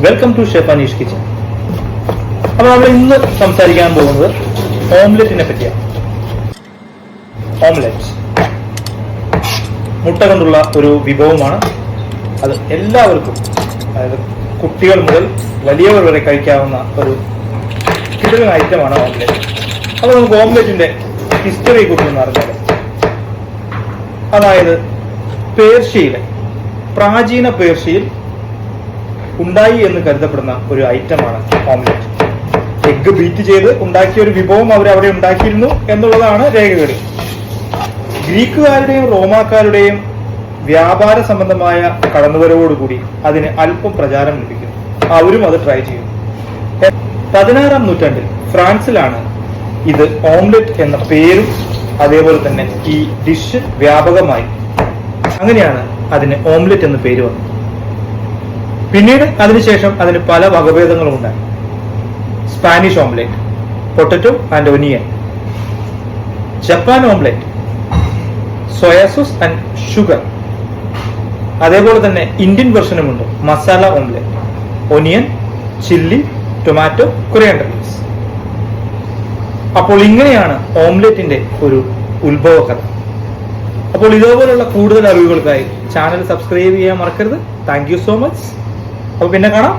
Welcome to chef Anish kitchen. അപ്പോൾ നമ്മൾ ഇന്ന് സംസാരിക്കാൻ പോകുന്നത് ഓംലെറ്റിനെ പറ്റിയാണ്. ഓംലെറ്റ് മുട്ട കൊണ്ടുള്ള ഒരു വിഭവമാണ്. അത് എല്ലാവർക്കും, അതായത് കുട്ടികൾ മുതൽ വലിയവർ വരെ കഴിക്കാവുന്ന ഒരു കിടിലൻ ഐറ്റമാണ് ഓംലെറ്റ്. അപ്പോൾ നമുക്ക് ഓംലെറ്റിന്റെ ഹിസ്റ്ററിയെ കുറിച്ചൊന്ന് അറിഞ്ഞാൽ, അതായത് പേർഷ്യയിലെ, പ്രാചീന പേർഷ്യയിൽ ഉണ്ടായി എന്ന് കരുതപ്പെടുന്ന ഒരു ഐറ്റമാണ് ഓംലെറ്റ്. എഗ്ഗ് ബീറ്റ് ചെയ്ത് ഉണ്ടാക്കിയ ഒരു വിഭവം അവർ അവിടെ ഉണ്ടാക്കിയിരുന്നു എന്നുള്ളതാണ് രേഖകളിൽ. ഗ്രീക്കുകാരുടെയും റോമാക്കാരുടെയും വ്യാപാര സംബന്ധമായ കടന്നുവരവോടുകൂടി അതിന് അല്പം പ്രചാരം ലഭിക്കുന്നു. അവരും അത് ട്രൈ ചെയ്യുന്നു. 16-ാം നൂറ്റാണ്ടിൽ ഫ്രാൻസിലാണ് ഇത് ഓംലെറ്റ് എന്ന പേരും അതേപോലെ തന്നെ ഈ ഡിഷ് വ്യാപകമായി. അങ്ങനെയാണ് അതിന് ഓംലെറ്റ് എന്ന പേര് വന്നത്. പിന്നീട് അതിനുശേഷം അതിന് പല വകഭേദങ്ങളും ഉണ്ടായി. Spanish omelette, potato and onion, Japan omelette, soya sauce and sugar, അതേപോലെ തന്നെ ഇന്ത്യൻ വെർഷനുമുണ്ട്, masala omelette, onion, chilli, tomato, coriander leaves. അപ്പോൾ ഇങ്ങനെയാണ് ഓംലെറ്റിന്റെ ഒരു ഉത്ഭവ കഥ. അപ്പോൾ ഇതേപോലുള്ള കൂടുതൽ അറിവുകൾക്കായി ചാനൽ സബ്സ്ക്രൈബ് ചെയ്യാൻ മറക്കരുത്. Thank you so much. അപ്പോൾ പിന്നെ കാണാം.